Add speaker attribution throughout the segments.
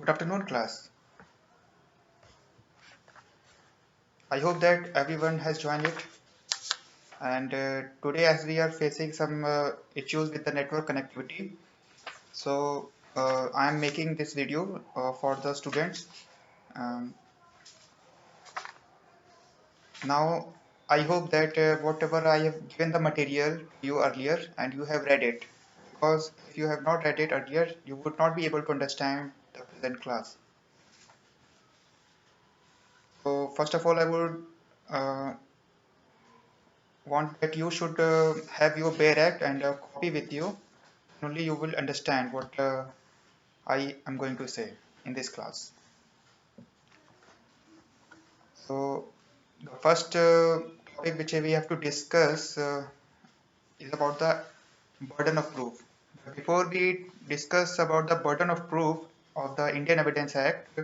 Speaker 1: Good afternoon, class. I hope that everyone has joined it. And today, as we are facing some issues with the network connectivity, so I am making this video for the students. Um, Now, I hope that whatever I have given the material to you earlier and you have read it, because if you have not read it earlier, you would not be able to understand the present class. So, first of all, I would uh, want that you should have your Bare Act and a copy with you. Only you will understand what I am going to say in this class. So, the first topic which we have to discuss is about the burden of proof. Before we discuss about the burden of proof of the Indian Evidence Act,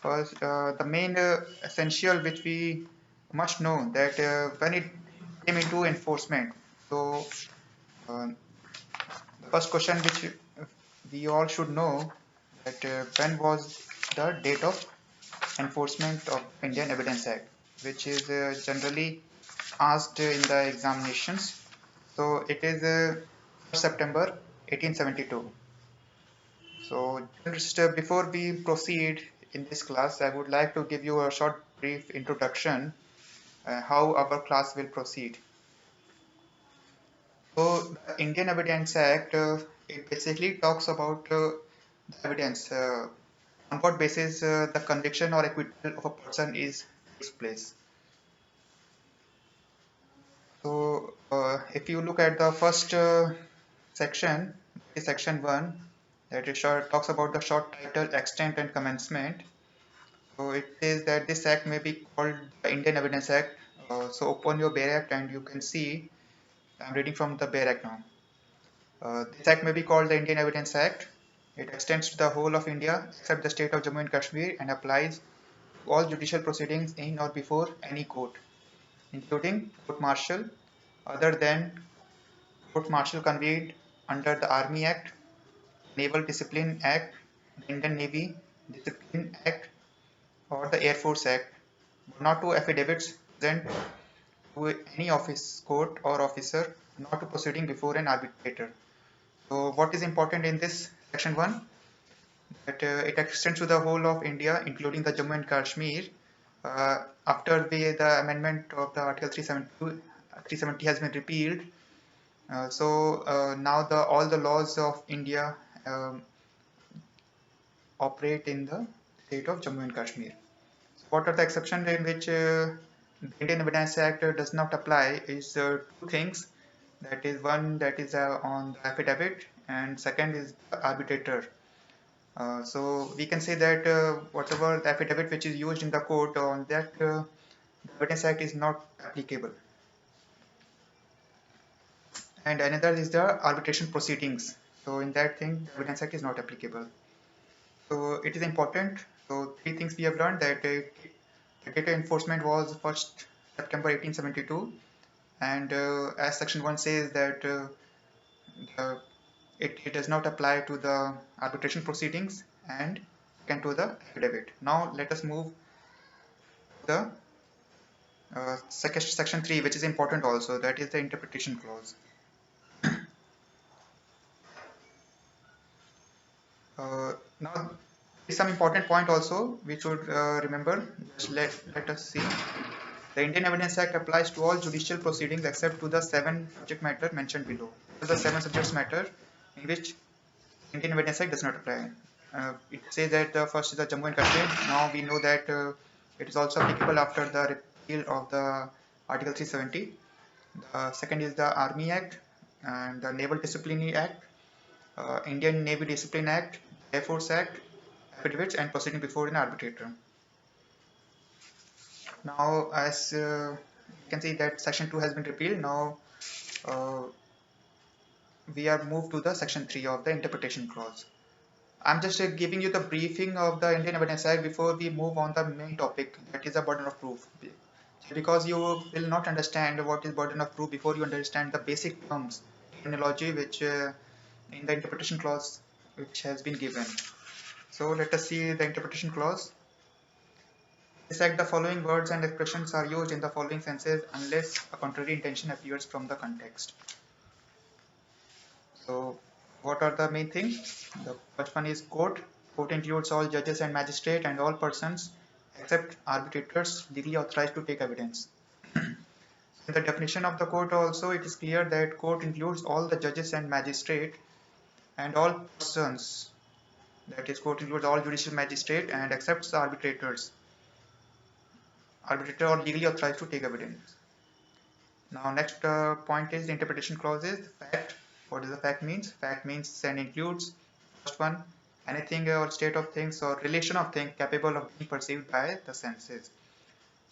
Speaker 1: first the main essential which we must know that when it came into enforcement. So, uh, the first question which we all should know that when was the date of enforcement of Indian Evidence Act, which is generally asked in the examinations. So it is September 1872. So just before we proceed in this class, I would like to give you a short brief introduction how our class will proceed. So the Indian Evidence Act, it basically talks about the evidence on what basis the conviction or acquittal of a person is takes place. So if you look at the first section, is section 1, that is short, talks about the short title, extent and commencement. So it says that this act may be called the Indian Evidence Act. So open your Bare Act and you can see, I'm reading from the Bare Act now. This act may be called the Indian Evidence Act. It extends to the whole of India except the state of Jammu and Kashmir and applies to all judicial proceedings in or before any court, including court martial, other than court martial convened under the Army Act, Naval Discipline Act, the Indian Navy Discipline Act, or the Air Force Act, but not to affidavits present to any office, court, or officer, not to proceeding before an arbitrator. So, what is important in this section 1? That it extends to the whole of India, including the Jammu and Kashmir. After the amendment of the Article 370 has been repealed, now all the laws of India operate in the state of Jammu and Kashmir. So what are the exceptions in which the Indian Evidence Act does not apply is two things. That is one that is on the affidavit and second is the arbitrator. So we can say that whatever the affidavit which is used in the court on that the Evidence Act is not applicable. And another is the arbitration proceedings. So in that thing, the Evidence Act is not applicable. So it is important. So three things we have learned that the data enforcement was 1st September 1872, and as Section 1 says that it does not apply to the arbitration proceedings and can to the affidavit. Now let us move to the section 3, which is important also, that is the interpretation clause. Now some important point also we should remember. Just let us see. The Indian Evidence Act applies to all judicial proceedings except to the 7 subject matter mentioned below. The 7 subject matter in which Indian Evidence Act does not apply. It says that first is the Jammu and Kashmir. Now we know that it is also applicable after the repeal of the Article 370. The second is the Army Act and the Naval Disciplinary Act, Indian Navy Discipline Act, Air Force Act, affidavits and proceeding before an arbitrator. Now, as you can see that section 2 has been repealed. Now we are moved to the section 3 of the interpretation clause. I'm just giving you the briefing of the Indian Evidence Act before we move on the main topic, that is the burden of proof. Because you will not understand what is burden of proof before you understand the basic terms, terminology which in the interpretation clause which has been given. So let us see the interpretation clause. This act, the following words and expressions are used in the following senses unless a contrary intention appears from the context. So what are the main things? The first one is court. Court includes all judges and magistrates and all persons except arbitrators legally authorized to take evidence. In the definition of the court also, it is clear that court includes all the judges and magistrate and all persons. That is, court includes all judicial magistrate and accepts the arbitrators. Arbitrator or legally authorized to take evidence. Now next point is the interpretation clauses. Fact. What does the fact means? Fact means and includes first one, anything or state of things or relation of things capable of being perceived by the senses.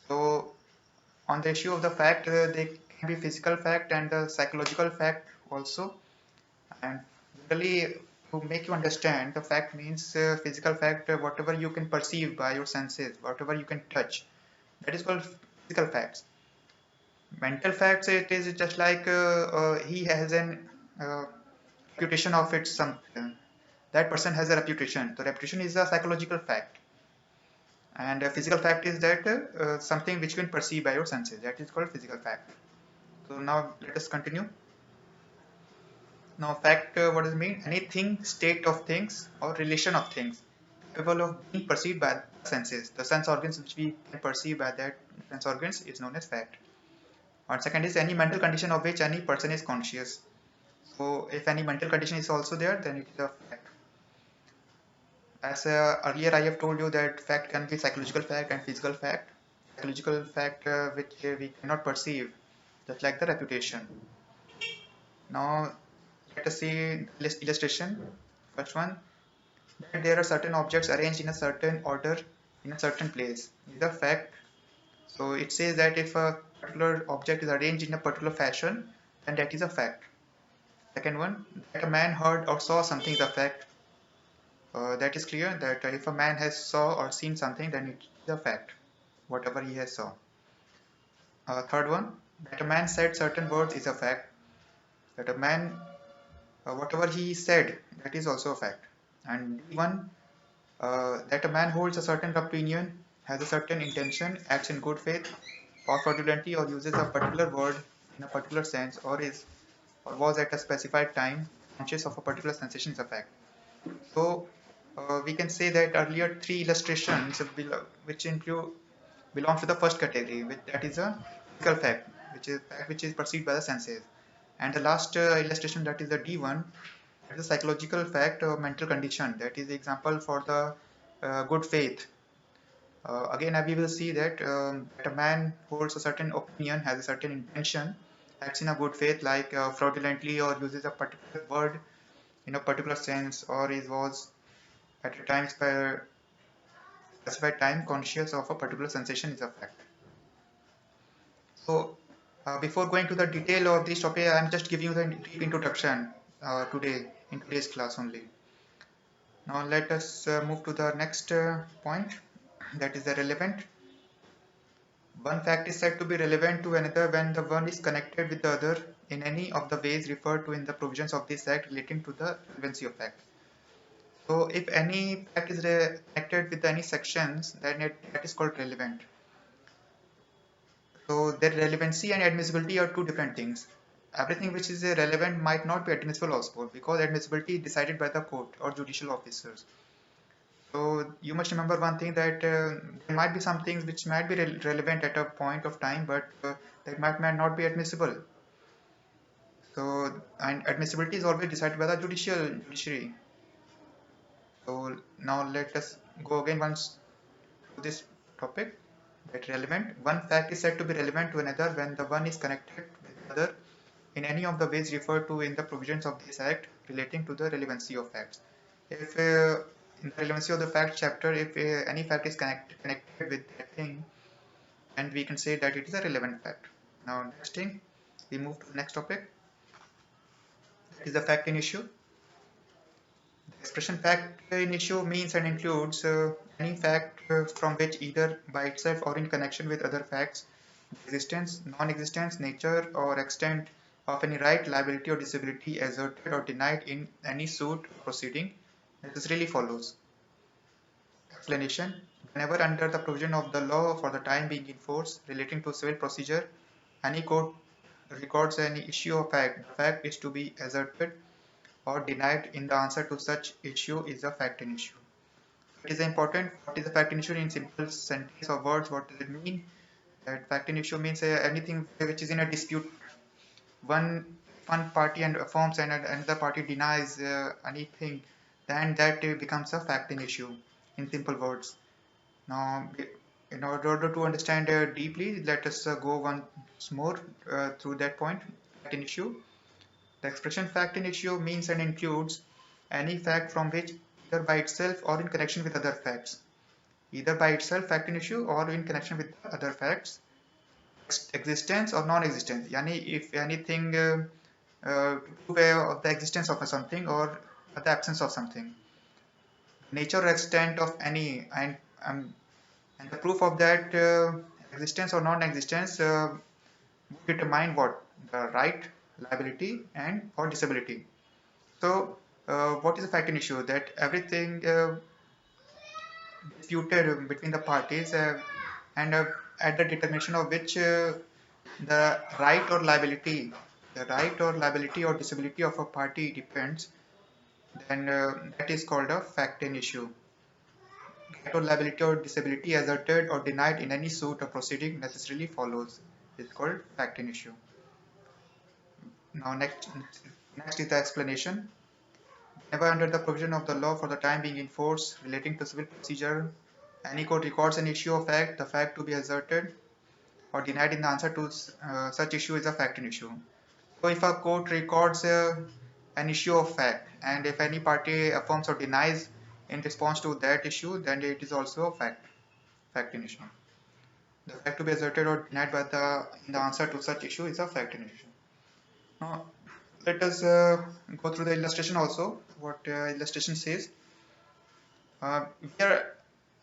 Speaker 1: So on the issue of the fact, they can be physical fact and psychological fact also. And generally, to make you understand, the fact means physical fact, whatever you can perceive by your senses, whatever you can touch, that is called physical facts. Mental facts, it is just like he has an reputation of it. Something that person has a reputation. The reputation is a psychological fact, and a physical fact is that something which you can perceive by your senses. That is called physical fact. So now let us continue. Now fact, what does it mean? Anything, state of things, or relation of things capable of being perceived by the senses. The sense organs which we can perceive by that sense organs is known as fact. And second is any mental condition of which any person is conscious. So if any mental condition is also there, then it is a fact. As earlier I have told you that fact can be psychological fact and physical fact. Psychological fact which we cannot perceive, just like the reputation. Now let us see this illustration. First one, that there are certain objects arranged in a certain order in a certain place. This is a fact. So it says that if a particular object is arranged in a particular fashion, then that is a fact. Second one, that a man heard or saw something is a fact. That is clear that if a man has saw or seen something, then it is a fact, whatever he has saw. Third one, that a man said certain words is a fact. That a man, whatever he said, that is also a fact. And one, that a man holds a certain opinion, has a certain intention, acts in good faith, or fraudulently, or uses a particular word in a particular sense, or is or was at a specified time conscious of a particular sensation is a fact. So we can say that earlier three illustrations which include belong to the first category, which that is a physical fact, which is perceived by the senses, and the last illustration, that is the D1, that is a psychological fact or mental condition, that is the example for the good faith. Again, we will see that a man holds a certain opinion, has a certain intention, acts in a good faith, like fraudulently, or uses a particular word in a particular sense, or is was at a time specified time conscious of a particular sensation is a fact. So before going to the detail of this topic, I am just giving you the brief introduction today in today's class only. Now let us move to the next point, that is the relevant. One fact is said to be relevant to another when the one is connected with the other in any of the ways referred to in the provisions of this act relating to the relevancy of fact. So if any fact is connected with any sections, then that is called relevant. So their relevancy and admissibility are two different things. Everything which is relevant might not be admissible also, because admissibility is decided by the court or judicial officers. So you must remember one thing, that there might be some things which might be relevant at a point of time, but that might not be admissible. So and admissibility is always decided by the judiciary. So now let us go again once to this topic, that relevant. One fact is said to be relevant to another when the one is connected with the other in any of the ways referred to in the provisions of this act relating to the relevancy of facts. If in the relevancy of the fact chapter, if any fact is connected with that thing, and we can say that it is a relevant fact. Now next thing, we move to the next topic, that is the fact in issue. The expression fact in issue means and includes any fact from which either by itself or in connection with other facts, the existence, non-existence, nature or extent of any right, liability or disability asserted or denied in any suit or proceeding necessarily follows. Explanation. Whenever under the provision of the law for the time being in force relating to civil procedure, any court records any issue of fact, the fact is to be asserted or denied in the answer to such issue is a fact in issue. It is important. What is a fact in issue in simple sentence or words? What does it mean? That fact in issue means anything which is in a dispute. One party and affirms and another party denies anything, then that becomes a fact in issue. In simple words. Now, in order to understand deeply, let us go once more through that point. Fact in issue. The expression fact in issue means and includes any fact from which either by itself or in connection with other facts. Either by itself fact in issue or in connection with other facts. Existence or non-existence. Yani if anything to prove of the existence of something or the absence of something. Nature or extent of any and the proof of that existence or non-existence would determine what the right, liability, and or disability. So, what is the fact in issue? That everything disputed between the parties and at the determination of which the right or liability or disability of a party depends, then that is called a fact in issue. Right or liability or disability asserted or denied in any suit or proceeding necessarily follows. It's called fact in issue. Now next is the explanation. Whenever under the provision of the law for the time being in force relating to civil procedure, any court records an issue of fact, the fact to be asserted or denied in the answer to such issue is a fact in issue. So if a court records an issue of fact and if any party affirms or denies in response to that issue, then it is also a fact in issue. The fact to be asserted or denied by in the answer to such issue is a fact in issue. Now, let us go through the illustration also. What illustration says. Here,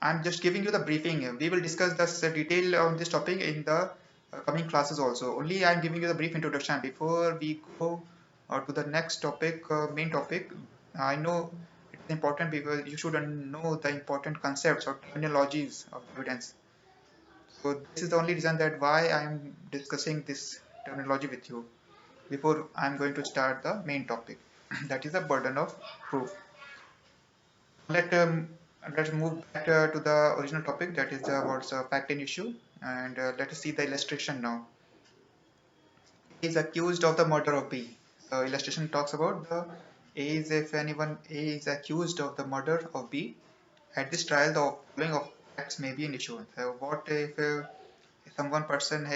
Speaker 1: I'm just giving you the briefing. We will discuss this detail on this topic in the coming classes also. Only I'm giving you the brief introduction before we go to the next topic, main topic. I know it's important because you should know the important concepts or terminologies of evidence. So this is the only reason that why I'm discussing this terminology with you before I'm going to start the main topic, that is the burden of proof. Let's move back to the original topic, that is what's fact in issue, and let us see the illustration now. He is accused of the murder of B. The illustration talks about the A is if anyone A is accused of the murder of B. At this trial, the following of facts may be an issue. What if someone person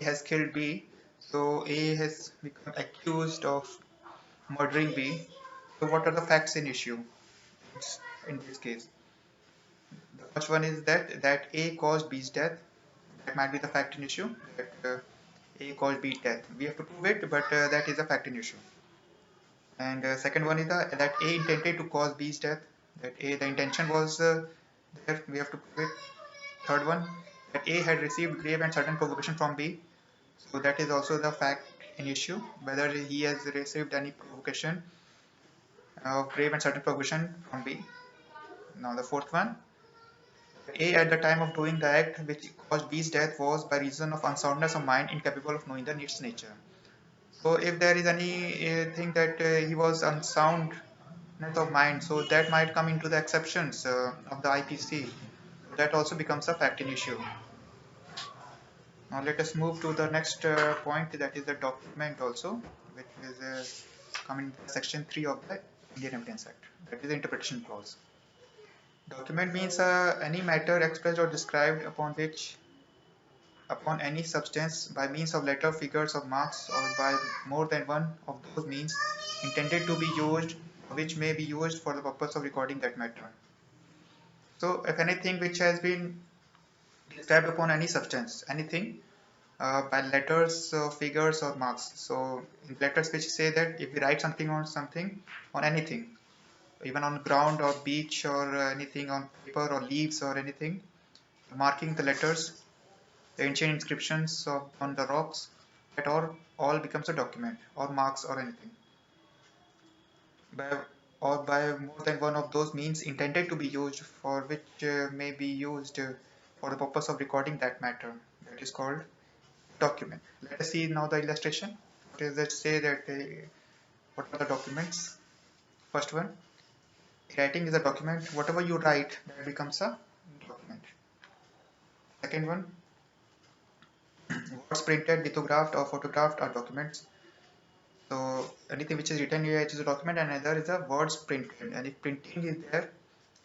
Speaker 1: has killed B, so A has become accused of murdering B. So what are the facts in issue in this case? The first one is that A caused B's death. That might be the fact in issue. That A caused B's death. We have to prove it, but that is a fact in issue. And second one is that A intended to cause B's death. That the intention was there. We have to prove it. Third one, that A had received grave and certain provocation from B. So that is also the fact in issue, whether he has received any provocation of grave and certain provocation from B. Now the fourth one, A at the time of doing the act which caused B's death was by reason of unsoundness of mind incapable of knowing its nature. So if there is anything that he was unsoundness of mind, so that might come into the exceptions of the IPC. That also becomes a fact in issue. Now let us move to the next point, that is the document also, which is coming in section 3 of the Indian Evidence Act, that is the interpretation clause. Document means any matter expressed or described upon any substance by means of letter, figures or marks, or by more than one of those means intended to be used, which may be used for the purpose of recording that matter. So if anything which has been described upon any substance, anything by letters, figures or marks. So in letters which say that if we write something on anything, even on ground or beach or anything on paper or leaves or anything, marking the letters, the ancient inscriptions on the rocks, that all becomes a document or marks or anything. or by more than one of those means intended to be used, for which may be used for the purpose of recording that matter. That is called document. Let us see now the illustration. Let's say that what are the documents? First one, writing is a document. Whatever you write, that becomes a document. Second one, words printed, lithographed, or photographed are documents. So anything which is written here is a document, and another is a words printed. And if printing is there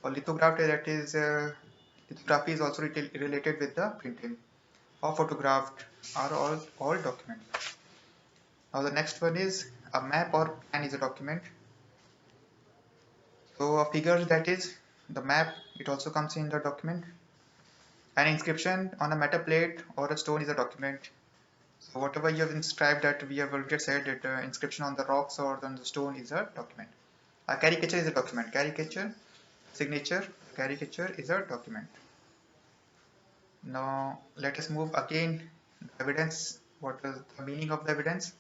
Speaker 1: or lithographed, that is lithography is also related with the printing. Or photographed are all documents. Now the next one is a map or plan is a document. So a figure, that is the map, it also comes in the document. An inscription on a metal plate or a stone is a document. So whatever you have inscribed, that we have already said that inscription on the rocks or on the stone is a document. A caricature is a document. Caricature, signature, caricature is a document. Now let us move again. Evidence. What is the meaning of the evidence?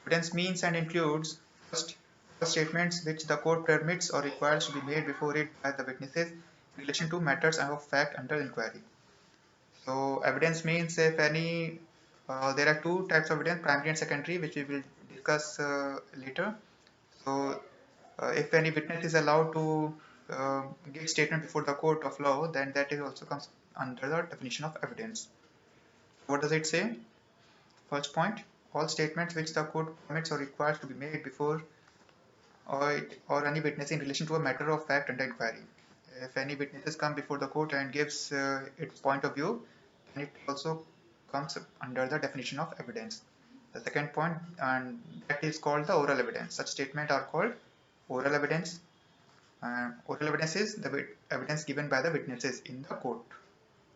Speaker 1: Evidence means and includes first statements which the court permits or requires to be made before it by the witnesses in relation to matters of fact under inquiry. So evidence means if any, there are two types of evidence, primary and secondary, which we will discuss later. So if any witness is allowed to give statement before the court of law, then that is also comes under the definition of evidence. What does it say? First point, all statements which the court permits or requires to be made before or any witness in relation to a matter of fact under inquiry. If any witnesses come before the court and gives its point of view, then it also comes under the definition of evidence. The second point, and that is called the oral evidence. Such statements are called oral evidence. Oral evidence is the evidence given by the witnesses in the court.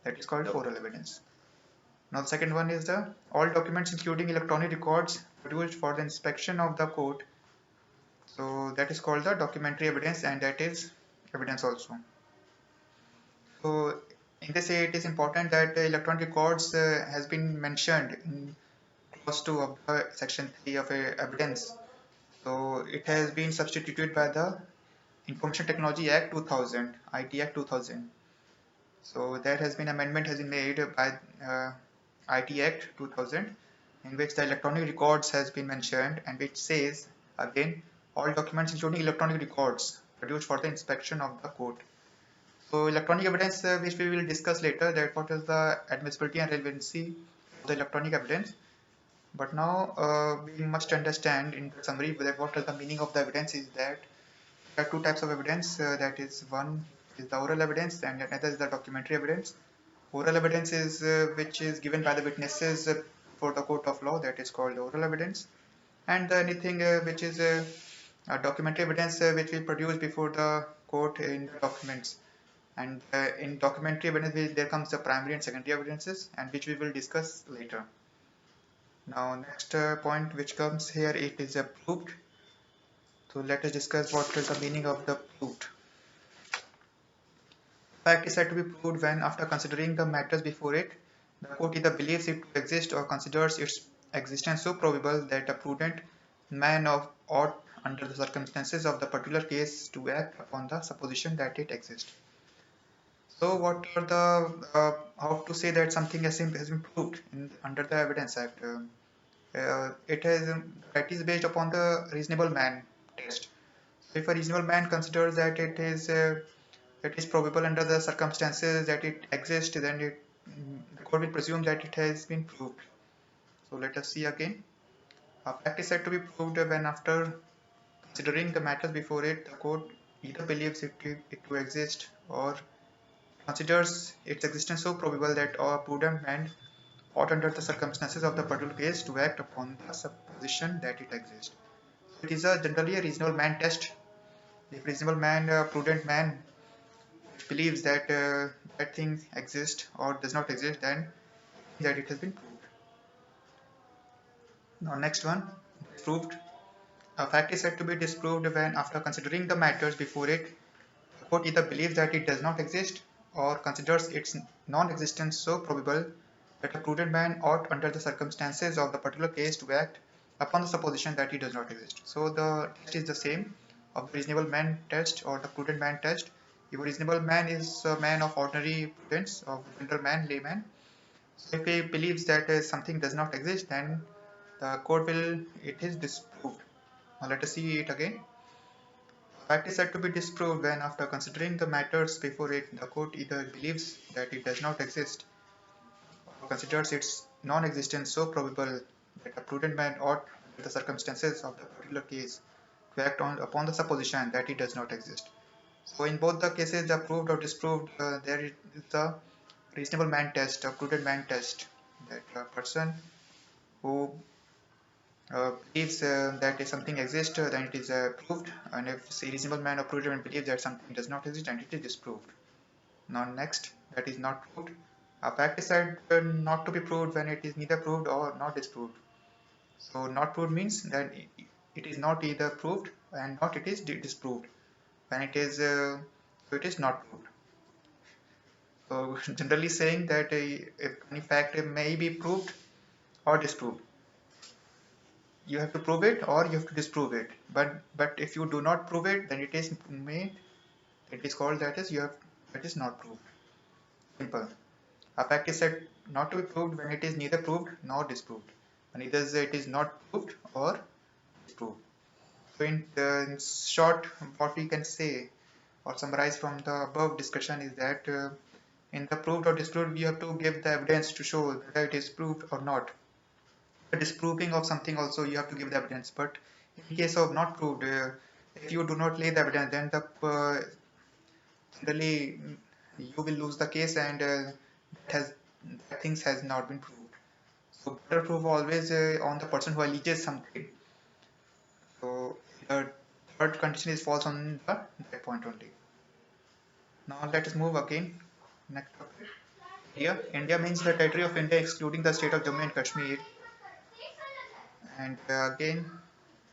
Speaker 1: That is called oral evidence. Now the second one is the all documents including electronic records produced for the inspection of the court. So that is called the documentary evidence, and that is evidence also. So in this it is important that electronic records has been mentioned in clause 2 of section 3 of evidence. So it has been substituted by the Information Technology Act 2000, IT Act 2000. So there has been amendment has been made by IT Act 2000, in which the electronic records has been mentioned, and which says again all documents including electronic records produced for the inspection of the court. So electronic evidence, which we will discuss later, that what is the admissibility and relevancy of the electronic evidence. But now we must understand in summary that what is the meaning of the evidence is that there are two types of evidence, that is one is the oral evidence and another is the documentary evidence. Oral evidence is which is given by the witnesses for the court of law, that is called oral evidence. And anything which is documentary evidence which we produce before the court in the documents. And in documentary evidence there comes the primary and secondary evidences, and which we will discuss later. Now next point which comes here, it is proved. So let us discuss what is the meaning of the proved. Fact is said to be proved when, after considering the matters before it, the court either believes it to exist or considers its existence so probable that a prudent man ought, under the circumstances of the particular case, to act upon the supposition that it exists. So what are the how to say that something has been proved under the Evidence Act? It is based upon the reasonable man test. So if a reasonable man considers that it is probable under the circumstances that it exists, then the court will presume that it has been proved. So let us see again. A fact is said to be proved when, after considering the matters before it, the court either believes it to exist or considers its existence so probable that a prudent man ought, under the circumstances of the particular case, to act upon the supposition that it exists. So it is generally a reasonable man test. If reasonable man, a prudent man, believes that that thing exists or does not exist, then that it has been proved. Now next one, disproved. A fact is said to be disproved when, after considering the matters before it, the court either believes that it does not exist or considers its non-existence so probable that a prudent man ought, under the circumstances of the particular case, to act upon the supposition that it does not exist. So the test is the same. of the reasonable man test or the prudent man test. If a reasonable man is a man of ordinary prudence, of general man, layman. So if he believes that something does not exist, then the court will, it is disproved. Now let us see it again. Fact is said to be disproved when, after considering the matters before it, the court either believes that it does not exist or considers its non-existence so probable that a prudent man ought, under the circumstances of the particular case, to act on upon the supposition that it does not exist. So in both the cases, the proved or disproved, there is the reasonable man test, a prudent man test, that a person who believes that if something exists, then it is proved, and if a reasonable man or prudent man believes that something does not exist, then it is disproved. Now next, that is not proved. A fact is said not to be proved when it is neither proved or not disproved. So not proved means that it is not either proved and not it is disproved. When it is, so it is not proved. So generally saying that if any fact may be proved or disproved, you have to prove it or you have to disprove it. But if you do not prove it, then it is made. It is called that is you have that is not proved. Simple. A fact is said not to be proved when it is neither proved nor disproved. And either it is not proved or disproved. So in short, what we can say or summarize from the above discussion is that in the proved or disproved, you have to give the evidence to show whether it is proved or not. The disproving of something also you have to give the evidence. But in case of not proved, if you do not lay the evidence, then the generally you will lose the case and that things has not been proved. So better proof always on the person who alleges something. So the third condition is false on that point only. Now let us move again. Next topic. India means the territory of India excluding the state of Jammu and Kashmir. And again,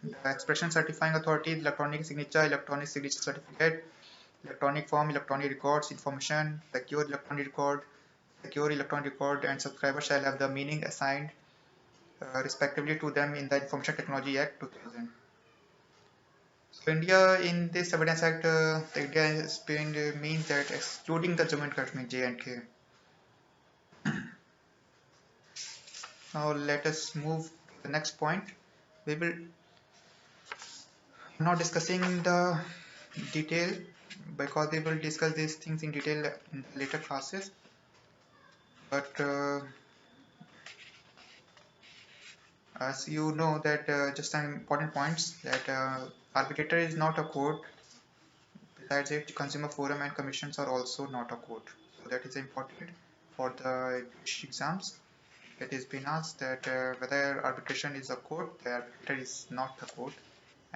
Speaker 1: the expression certifying authority, electronic signature certificate, electronic form, electronic records, information, secure electronic record, and subscriber shall have the meaning assigned respectively to them in the Information Technology Act 2000. So India in this Evidence Act, the India has been means that excluding the Jammu and Kashmir J&K. Now let us move to the next point. We will not discussing the detail because we will discuss these things in detail in the later classes. But as you know that just some important points that arbitrator is not a court. Besides it, consumer forum and commissions are also not a court. So that is important for the exams. It has been asked that whether arbitration is a court. The arbitrator is not a court.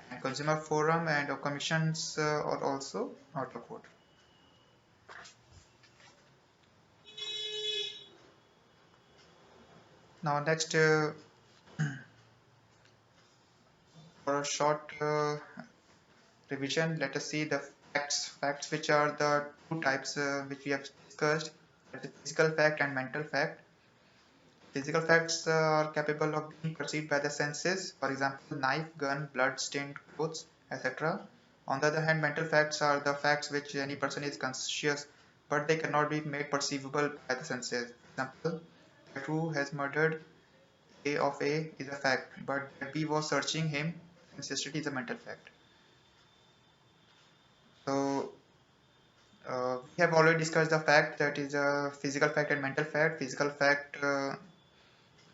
Speaker 1: And consumer forum and commissions are also not a court. Now next, for a short revision, let us see the facts. Facts which are the two types which we have discussed, that is physical fact and mental fact. Physical facts are capable of being perceived by the senses, for example, knife, gun, blood-stained clothes, etc. On the other hand, mental facts are the facts which any person is conscious, but they cannot be made perceivable by the senses. For example, that who has murdered A of A is a fact, but that B was searching him insisted is a mental fact. So we have already discussed the fact that is a physical fact and mental fact. Physical fact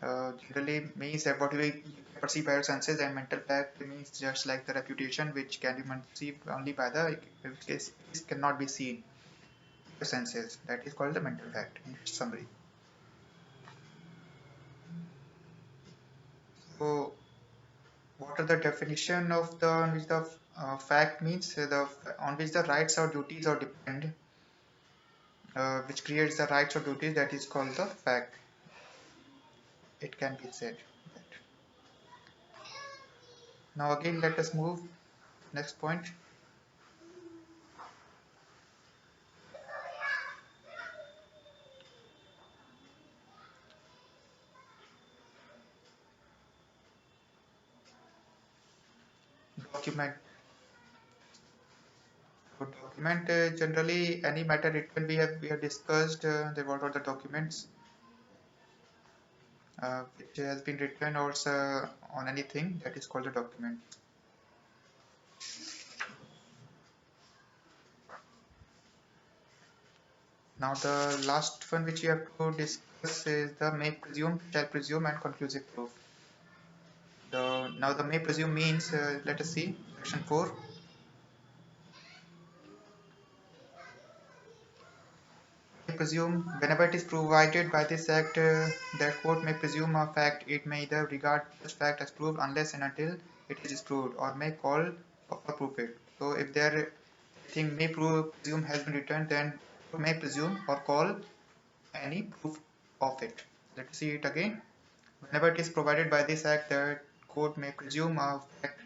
Speaker 1: generally means that what we perceive by our senses, and mental fact means just like the reputation which can be perceived only by the, in which case it cannot be seen by the senses. That is called the mental fact in summary. So what are the definition of the on which the fact means the on which the rights or duties or depend, which creates the rights or duties, that is called the fact. It can be said that. Now again let us move next point. Document. So document, generally any matter written we have discussed, what are the documents which has been written or on anything, that is called a document. Now the last one which we have to discuss is the may presume, shall presume, and conclusive proof. Now the may presume means, let us see section 4. May presume, whenever it is provided by this act that court may presume a fact, it may either regard such fact as proved unless and until it is disproved, or may call for proof it. So if there thing may presume has been returned, then may presume or call any proof of it. Let's see it again. Whenever it is provided by this act that court may presume a fact,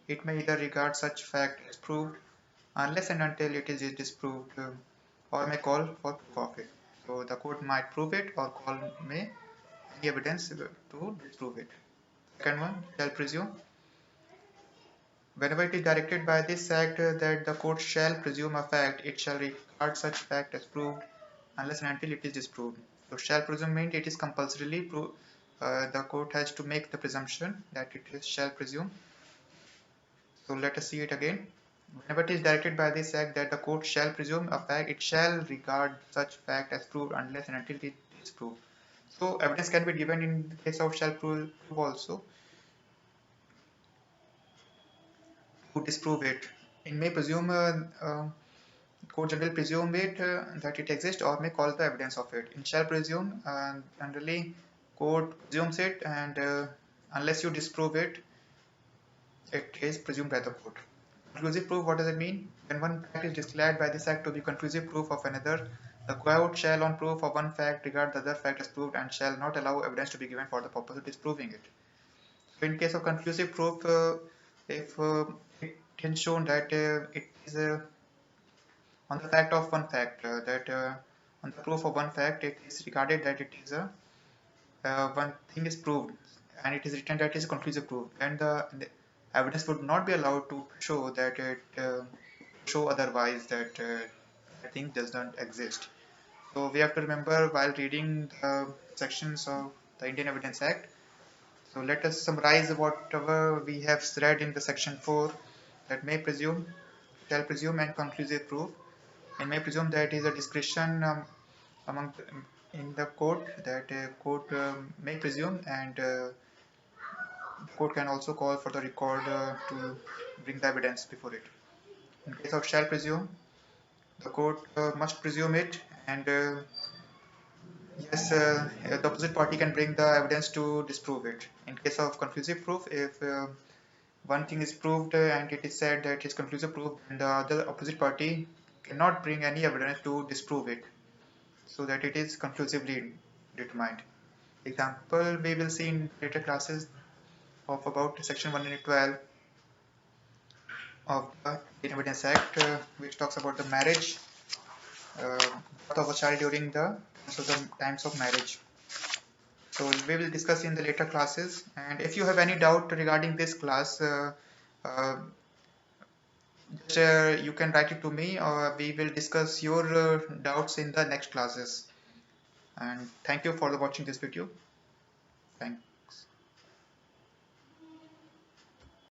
Speaker 1: it may either regard such fact as proved unless and until it is disproved, or may call for proof of it. So the court might prove it or call may any evidence to disprove it. Second one, shall presume. Whenever it is directed by this act that the court shall presume a fact, it shall regard such fact as proved unless and until it is disproved. So shall presume means it is compulsorily proved. The court has to make the presumption that it is shall presume. So let us see it again. Whenever it is directed by this act that the court shall presume a fact, it shall regard such fact as proved unless and until it is proved. So evidence can be given in the case of shall prove also to disprove it. It may presume, court generally presume it that it exists or may call the evidence of it. In shall presume, generally court presumes it, and unless you disprove it, it is presumed by the court. Conclusive proof, what does it mean? When one fact is declared by this act to be conclusive proof of another, the court shall on proof of one fact regard the other fact as proved and shall not allow evidence to be given for the purpose of disproving it. So in case of conclusive proof, if it is shown that it is on the fact of one fact, on the proof of one fact, it is regarded that it is one thing is proved and it is written that it is conclusive proof, and the evidence would not be allowed to show that it show otherwise, that that thing does not exist. So we have to remember while reading the sections of the Indian Evidence Act. So let us summarize whatever we have read in the section 4, that may presume, shall presume, and conclusive proof. And may presume that is a discretion among in the court, that court may presume, and the court can also call for the record to bring the evidence before it. In case of shall presume, the court must presume it, and yes, the opposite party can bring the evidence to disprove it. In case of conclusive proof, if one thing is proved and it is said that it is conclusive proof, and the other opposite party cannot bring any evidence to disprove it, so that it is conclusively determined. Example we will see in later classes of about section 112 of the Indian Evidence Act, which talks about the marriage, birth of a child during the times of marriage. So we will discuss in the later classes, and if you have any doubt regarding this class, uh, you can write it to me, or we will discuss your doubts in the next classes. And thank you for watching this video. Thank you.